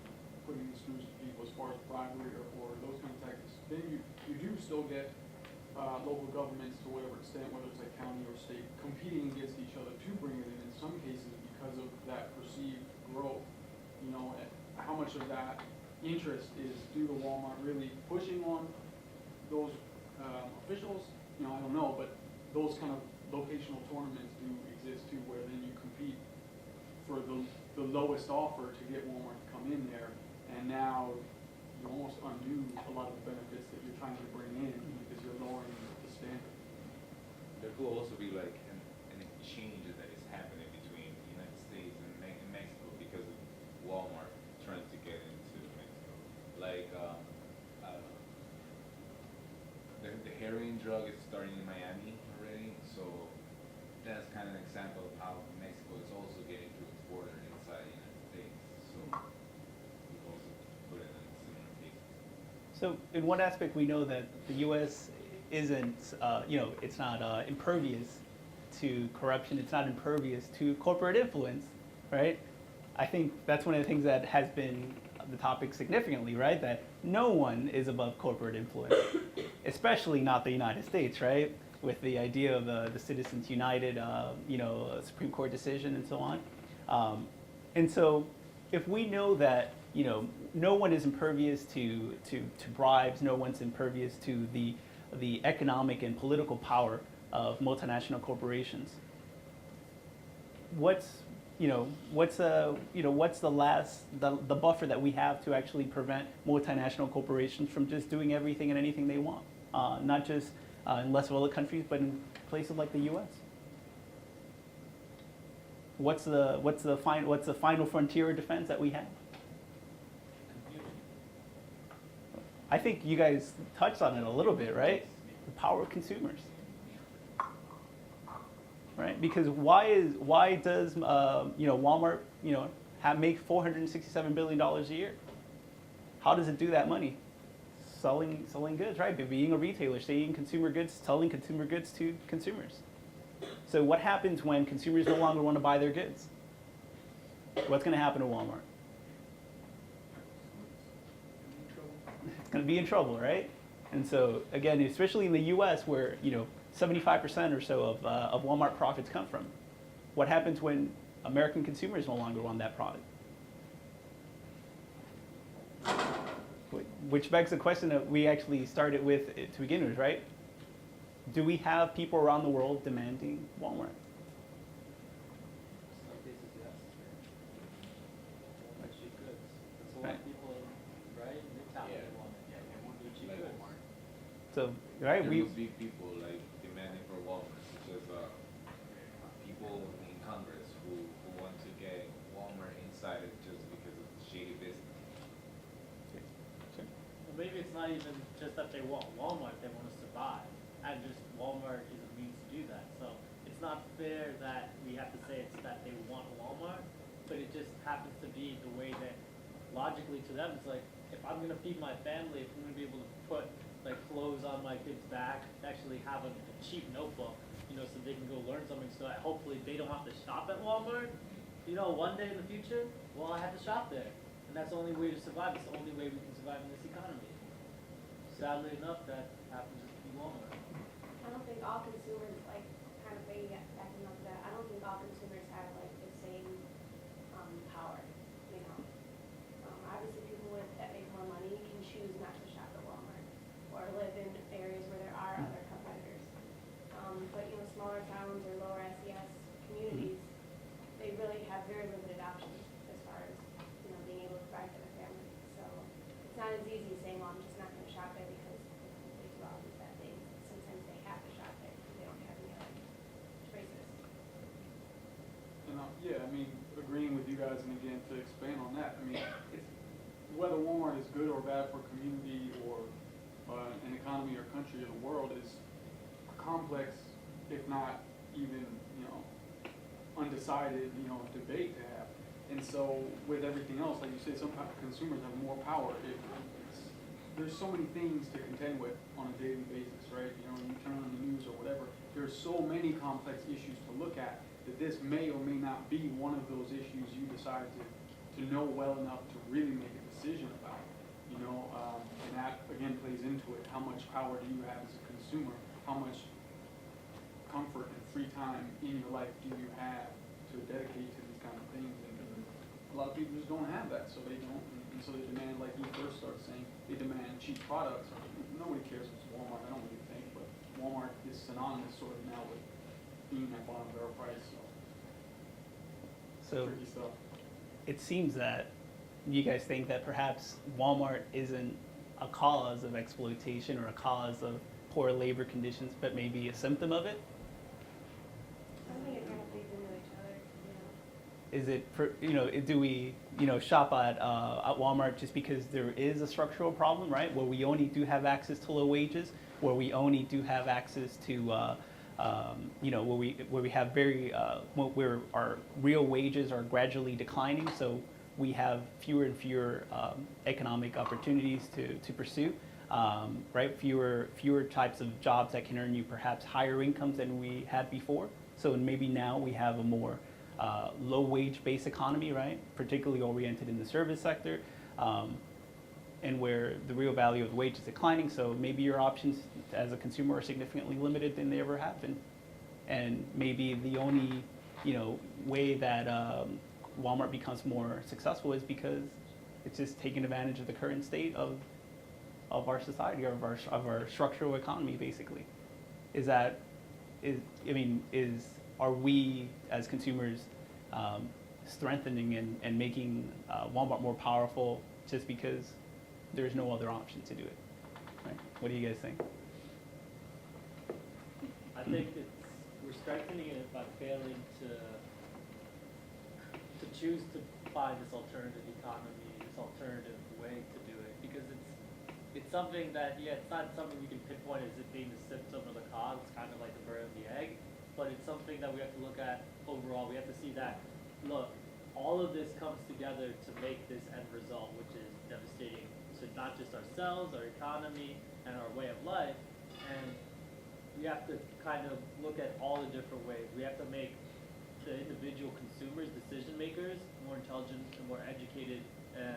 putting the screws to people as far as bribery or those kind of tactics, then you do still get local governments to whatever extent, whether it's like county or state, competing against each other to bring it in some cases because of that perceived growth. How much of that interest is due to Walmart really pushing on those officials? I don't know, but those kind of locational tournaments do exist too, where then you compete for the lowest offer to get Walmart to come in there, and now you almost undo a lot of the benefits that you're trying to bring in because you're lowering the standard. There could also be like an exchange that is happening between the United States and Mexico because of Walmart trying to get into Mexico. Like, I don't know. The heroin drug is starting in Miami already, so that's kind of an example of how Mexico is also getting to its border inside the United States. So we've also put it in similar cases. So in one aspect, we know that the U.S. isn't, it's not impervious to corruption. It's not impervious to corporate influence, right? I think that's one of the things that has been the topic significantly, right? That no one is above corporate influence, especially not the United States, right? With the idea of the Citizens United, Supreme Court decision and so on. And so if we know that, no one is impervious to bribes, no one's impervious to the economic and political power of multinational corporations, what's the buffer that we have to actually prevent multinational corporations from just doing everything and anything they want, not just in less developed countries, but in places like the U.S. What's the final frontier of defense that we have? I think you guys touched on it a little bit, right? The power of consumers. Right? Because why does Walmart make $467 billion a year? How does it do that money? Selling goods, right? But being a retailer, selling consumer goods to consumers. So what happens when consumers no longer want to buy their goods? What's going to happen to Walmart? It's going to be in trouble, right? And so again, especially in the U.S., where 75% or so of Walmart profits come from. What happens when American consumers no longer want that product? Which begs the question that we actually started with to begin with, right? Do we have people around the world demanding Walmart? Some cases, yes. Walmart cheap goods. That's a lot Right. of people, right? In Midtown, Yeah. they want it. They want cheap Like goods. Walmart. So, right, There we must be people like demanding for Walmart, such as people in Congress who want to get Walmart inside it just because of shady business. Well, maybe it's not even just that they want Walmart, they want to survive. And just Walmart is a means to do that. So it's not fair that we have to say it's that they want Walmart, but it just happens to be the way that logically to them, it's like, if I'm going to feed my family, if I'm going to be able to put like clothes on my kid's back, actually have a cheap notebook, so they can go learn something so that hopefully they don't have to shop at Walmart. One day in the future, well, I have to shop there. And that's the only way to survive. It's the only way we can survive in this economy. Sadly enough, that happens to be Walmart. I don't think all consumers, like, kind of backing up to that, I don't think all consumers have, like, the same, power, Obviously, people that make more money can choose not to shop at Walmart, or live in areas where there are other competitors. But, smaller towns or lower SES communities, they really have very limited options as far as, being able to provide for their family. So it's not as easy as saying, well, I'm just not gonna shop there because they do all these bad things. Sometimes they have to shop there because they don't have any other choices. And agreeing with you guys, and again, to expand on that, it's, whether Walmart is good or bad for a community or an economy or country or the world is a complex, if not even, undecided, debate to have. And so with everything else, like you say, some consumers have more power. There's so many things to contend with on a daily basis, right? You turn on the news or whatever, there's so many complex issues to look at that this may or may not be one of those issues you decide to know well enough to really make a decision about. And that again plays into it. How much power do you have as a consumer? How much comfort and free time in your life do you have to dedicate to these kind of things? And a lot of people just don't have that, so they don't. And so they demand, like you first started saying, they demand cheap products. Nobody cares if it's Walmart, I don't really think, but Walmart is synonymous sort of now with being that bottom barrel price. So Tricky stuff. it seems that you guys think that perhaps Walmart isn't a cause of exploitation or a cause of poor labor conditions, but maybe a symptom of it? I think it kind of feeds into each other, Is it, for, do we, shop at Walmart just because there is a structural problem, right? Where we only do have access to low wages, where we only do have access to, where we have where our real wages are gradually declining, so we have fewer and fewer economic opportunities to pursue, right? Fewer types of jobs that can earn you perhaps higher incomes than we had before. So maybe now we have a more low wage based economy, right? Particularly oriented in the service sector, and where the real value of the wage is declining. So maybe your options as a consumer are significantly limited than they ever have been. And maybe the only, way that Walmart becomes more successful is because it's just taking advantage of the current state of our society, of our structural economy, basically. Are we as consumers strengthening and making Walmart more powerful just because there's no other option to do it? Right? What do you guys think? I think we're strengthening it by failing to choose to find this alternative economy, this alternative way to do it, because it's something that, it's not something we can pinpoint as it being the symptom or the cause. It's kind of like the bird and the egg, but it's something that we have to look at overall. We have to see that, look, all of this comes together to make this end result, which is devastating to not just ourselves, our economy, and our way of life. And we have to kind of look at all the different ways. We have to make the individual consumers, decision makers, more intelligent and more educated and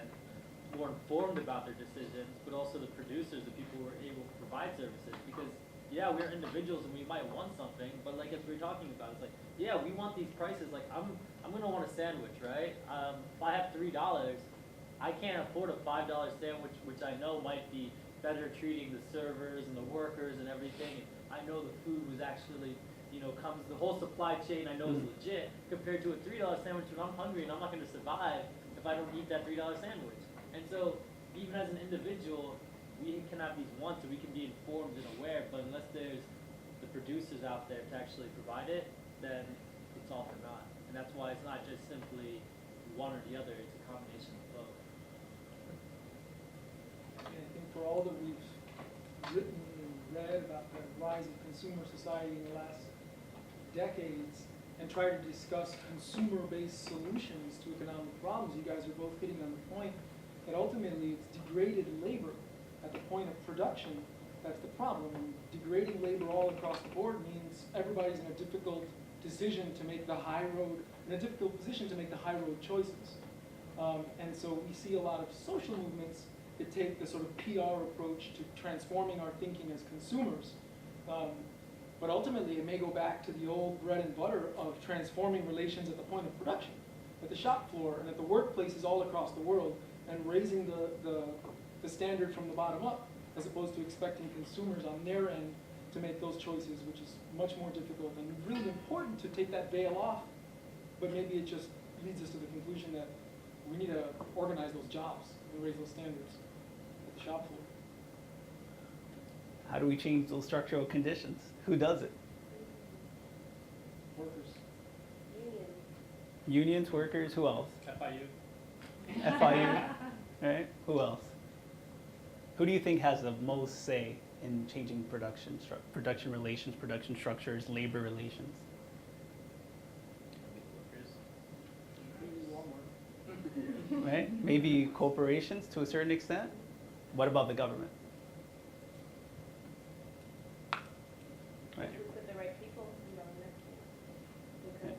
more informed about their decisions, but also the producers, the people who are able to provide services. Because we're individuals and we might want something, but like as we were talking about, it's like, we want these prices. Like I'm gonna want a sandwich, right? If I have $3, I can't afford a $5 sandwich, which I know might be better treating the servers and the workers and everything. I know the food was actually, comes, the whole supply chain I know is legit, compared to a $3 sandwich when I'm hungry and I'm not gonna survive if I don't eat that $3 sandwich. And so, even as an individual, we can have these wants and we can be informed and aware, but unless there's the producers out there to actually provide it, then it's all for naught. And that's why it's not just simply one or the other, it's a combination of both. And I think for all that we've written and read about the rise of consumer society in the last decades and try to discuss consumer-based solutions to economic problems, you guys are both hitting on the point that ultimately it's degraded labor at the point of production that's the problem. And degrading labor all across the board means everybody's in a difficult decision to make the high road, in a difficult position to make the high road choices. And so we see a lot of social movements that take the sort of PR approach to transforming our thinking as consumers. But ultimately, it may go back to the old bread and butter of transforming relations at the point of production, at the shop floor, and at the workplaces all across the world, and raising the standard from the bottom up, as opposed to expecting consumers on their end to make those choices, which is much more difficult and really important to take that veil off. But maybe it just leads us to the conclusion that we need to organize those jobs and raise those standards at the shop floor. How do we change those structural conditions? Who does it? Workers. Unions, workers, who else? FIU. FIU, right? Who else? Who do you think has the most say in changing production relations, production structures, labor relations? Walmart. Right? Maybe corporations to a certain extent. What about the government? Right. With the right people in government. Okay.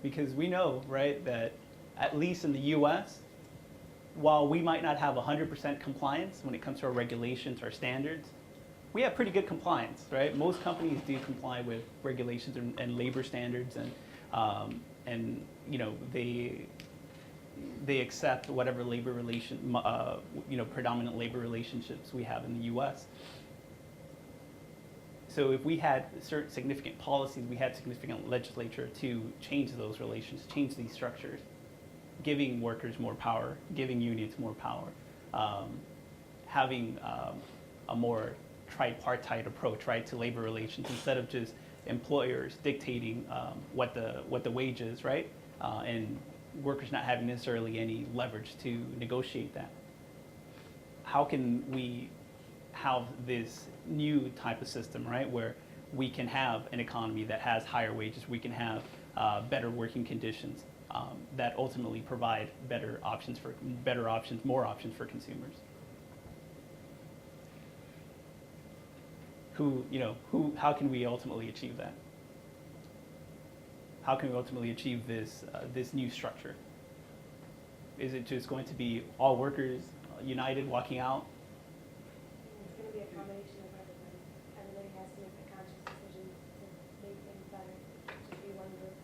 Because we know, right, that at least in the US, while we might not have 100% compliance when it comes to our regulations, our standards, we have pretty good compliance, right? Most companies do comply with regulations and labor standards, and they accept whatever labor predominant labor relationships we have in the US. So if we had certain significant policies, we had significant legislature to change those relations, change these structures, giving workers more power, giving unions more power, having a more tripartite approach, right, to labor relations instead of just employers dictating what the wage is, right, and workers not having necessarily any leverage to negotiate that. How can we have this new type of system, right, where we can have an economy that has higher wages, we can have better working conditions that ultimately provide more options for consumers? How can we ultimately achieve that? How can we ultimately achieve this new structure? Is it just going to be all workers united walking out? It's gonna be a combination of everybody. Everybody has to make a conscious decision to make things better, to be one group.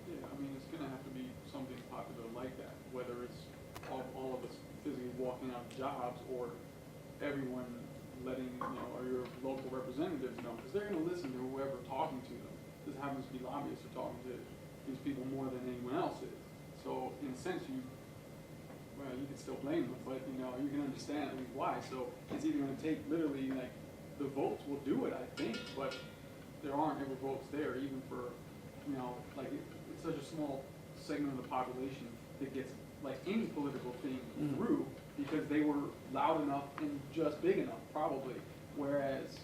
Yeah, I mean, it's gonna have to be something popular like that, whether it's all of us physically walking out jobs or everyone letting, or your local representatives know, because they're gonna listen to whoever talking to them. This happens to be lobbyists are talking to these people more than anyone else is. So in a sense, you can still blame them, but you can understand at least why. So it's either gonna take literally like the votes will do it, I think, but there aren't ever votes there, even for like it's such a small segment of the population that gets like any political thing through because they were loud enough and just big enough, probably. Whereas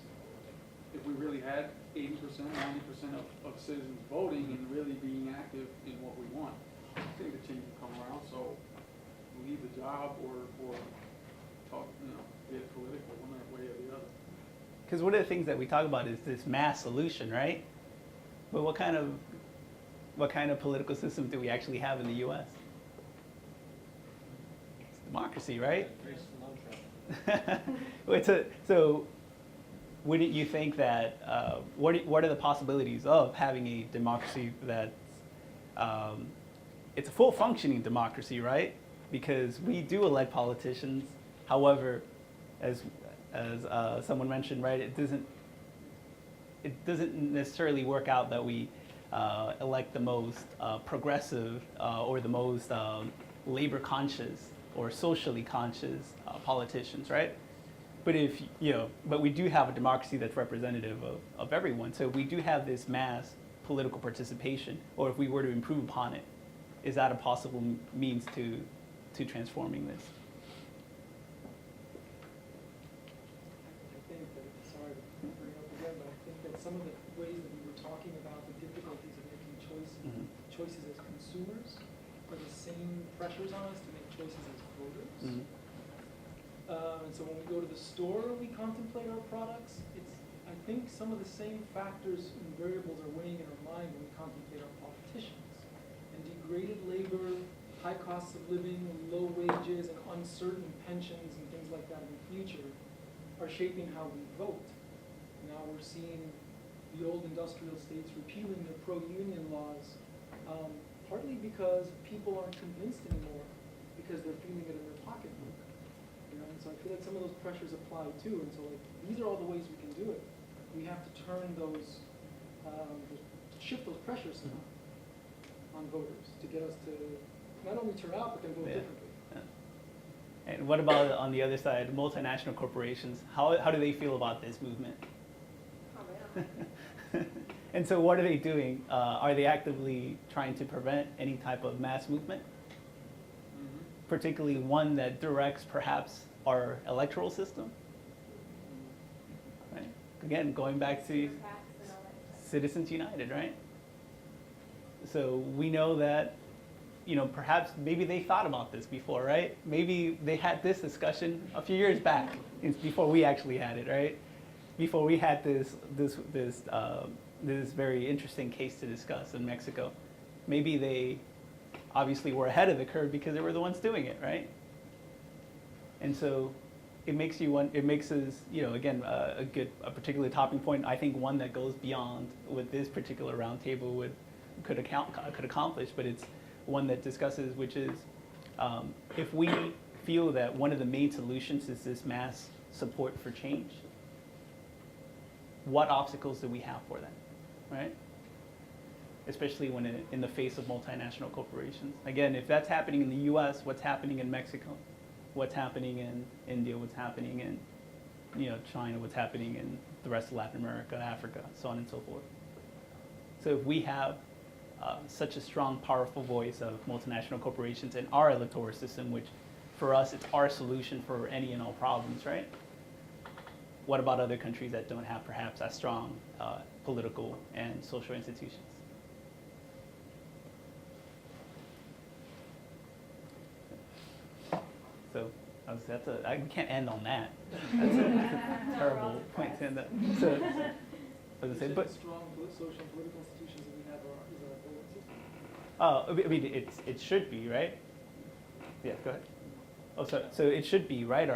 if we really had 80%, 90% of citizens voting and really being active in what we want, I think the change will come around. So leave the job or talk, get political one way or the other. Because one of the things that we talk about is this mass solution, right? But what kind of political system do we actually have in the U.S.? It's democracy, right? So wouldn't you think that, what are the possibilities of having a democracy that's, it's a full functioning democracy, right? Because we do elect politicians. However, as someone mentioned, right, it doesn't necessarily work out that we elect the most progressive or the most labor conscious or socially conscious politicians, right? But but we do have a democracy that's representative of everyone. So we do have this mass political participation, or if we were to improve upon it, is that a possible means to transforming this? I think that, sorry to bring it up again, but I think that some of the ways that we were talking about the difficulties of making choices as consumers are the same pressures on us to make choices as voters. Mm-hmm. And so when we go to the store, we contemplate our products. I think some of the same factors and variables are weighing in our mind when we contemplate our politicians. And degraded labor, high costs of living, low wages, and uncertain pensions and things like that in the future are shaping how we vote. Now we're seeing the old industrial states repealing their pro-union laws, partly because people aren't convinced anymore because they're feeling it in their pocketbook. And so I feel like some of those pressures apply too. And so these are all the ways we can do it. We have to turn those, shift those pressures on voters to get us to not only turn out, but then vote differently. Yeah. And what about on the other side, multinational corporations? How do they feel about this movement? Oh, yeah. And so what are they doing? Are they actively trying to prevent any type of mass movement? Particularly one that directs perhaps our electoral system? Right? Again, going back to Citizens United, right? So we know that, perhaps maybe they thought about this before, right? Maybe they had this discussion a few years back, before we actually had it, right? Before we had this very interesting case to discuss in Mexico. Maybe they obviously were ahead of the curve because they were the ones doing it, right? And so it makes us, again, a particular topping point. I think one that goes beyond what this particular roundtable could accomplish, but it's one that discusses, which is if we feel that one of the main solutions is this mass support for change, what obstacles do we have for that, right? Especially when in the face of multinational corporations. Again, if that's happening in the US, what's happening in Mexico? What's happening in India? What's happening in China? What's happening in the rest of Latin America, Africa, so on and so forth. So if we have such a strong, powerful voice of multinational corporations in our electoral system, which for us, it's our solution for any and all problems, right? What about other countries that don't have perhaps as strong political and social institutions? So we can't end on that. That's a terrible point to end up. So, as I say, but strong social and political institutions that we have is our voting system. I mean, it should be, right? Yeah, go ahead. Oh, so it should be, right?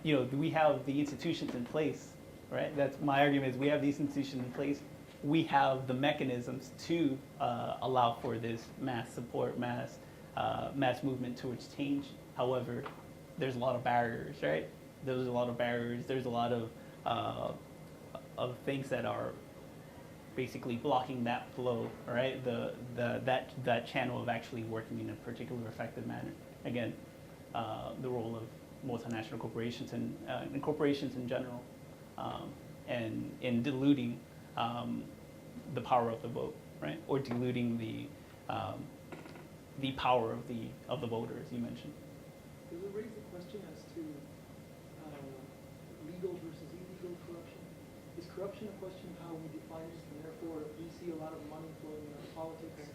We have the institutions in place, right? That's my argument. Is we have these institutions in place. We have the mechanisms to allow for this mass support, mass movement towards change. However, there's a lot of barriers, right? There's a lot of barriers. There's a lot of things that are basically blocking that flow, right? That channel of actually working in a particular effective manner. Again, the role of multinational corporations and corporations in general, and in diluting the power of the vote, right? Or diluting the power of the voter, as you mentioned. Does it raise the question as to legal versus illegal corruption? Is corruption a question of how we define it, and therefore we see a lot of money flowing in our politics?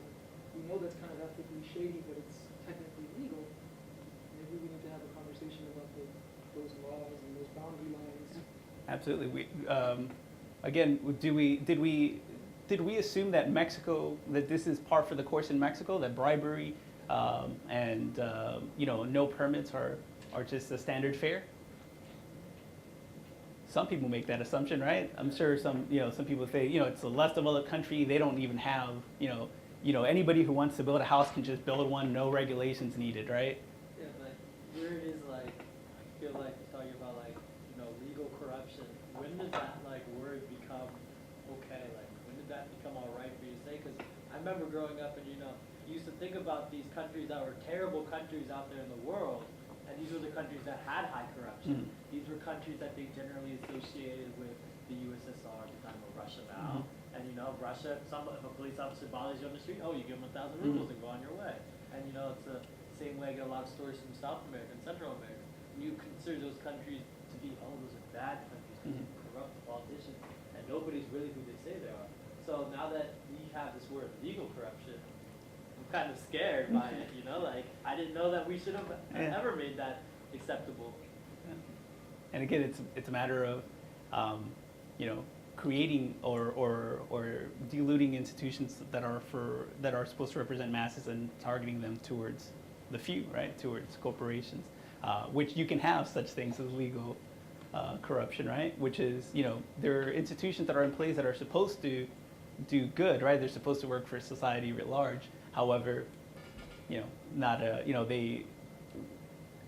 We know that's kind of ethically shady, but it's technically legal. Maybe we need to have a conversation about those laws and those boundary lines. Absolutely. Again, did we assume that that this is par for the course in Mexico, that bribery and no permits are just the standard fare? Some people make that assumption, right? I'm sure some people say, it's a less developed country. They don't even have, anybody who wants to build a house can just build one, no regulations needed, right? Yeah, but where it is I feel like talking about legal corruption. When does that word become okay? When did that become all right for you to say? Because I remember growing up and you used to think about these countries that were terrible countries out there in the world, and these were the countries that had high corruption. Mm-hmm. These were countries that they generally associated with the USSR at the time of Russia now. Mm-hmm. And Russia, if a police officer bothers you on the street, you give them 1,000 rubles and go on your way. And it's the same way I get a lot of stories from South America and Central America. You consider those countries to be, those are bad countries, corrupt politicians, and nobody's really who they say they are. So now that we have this word legal corruption, I'm kind of scared by it, I didn't know that we should have ever made that acceptable. And again, it's a matter of, creating or diluting institutions that are supposed to represent masses and targeting them towards the few, right? Towards corporations, which you can have such things as legal corruption, right? Which is, there are institutions that are in place that are supposed to do good, right? They're supposed to work for society writ large. However,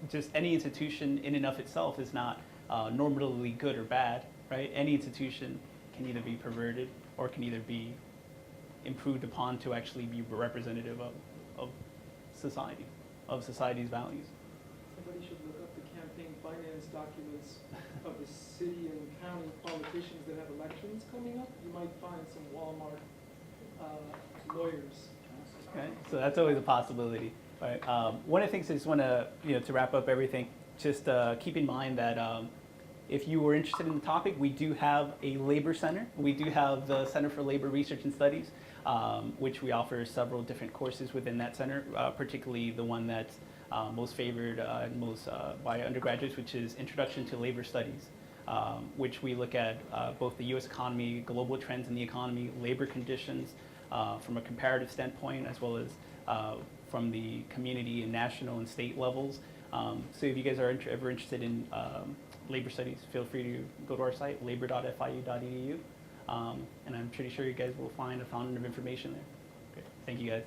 just any institution in and of itself is not normatively good or bad, right? Any institution can either be perverted or can either be improved upon to actually be representative of society, of society's values. Somebody should look up the campaign finance documents of the city and county politicians that have elections coming up. You might find some Walmart lawyers. Okay, so that's always a possibility. Right. One of the things I just want to, to wrap up everything, just keep in mind that if you were interested in the topic, we do have a labor center. We do have the Center for Labor Research and Studies, which we offer several different courses within that center, particularly the one that's most favored and most by undergraduates, which is Introduction to Labor Studies, which we look at both the U.S. economy, global trends in the economy, labor conditions from a comparative standpoint, as well as from the community and national and state levels. So if you guys are ever interested in labor studies, feel free to go to our site, labor.fiu.edu, and I'm pretty sure you guys will find a fountain of information there. Okay. Thank you guys.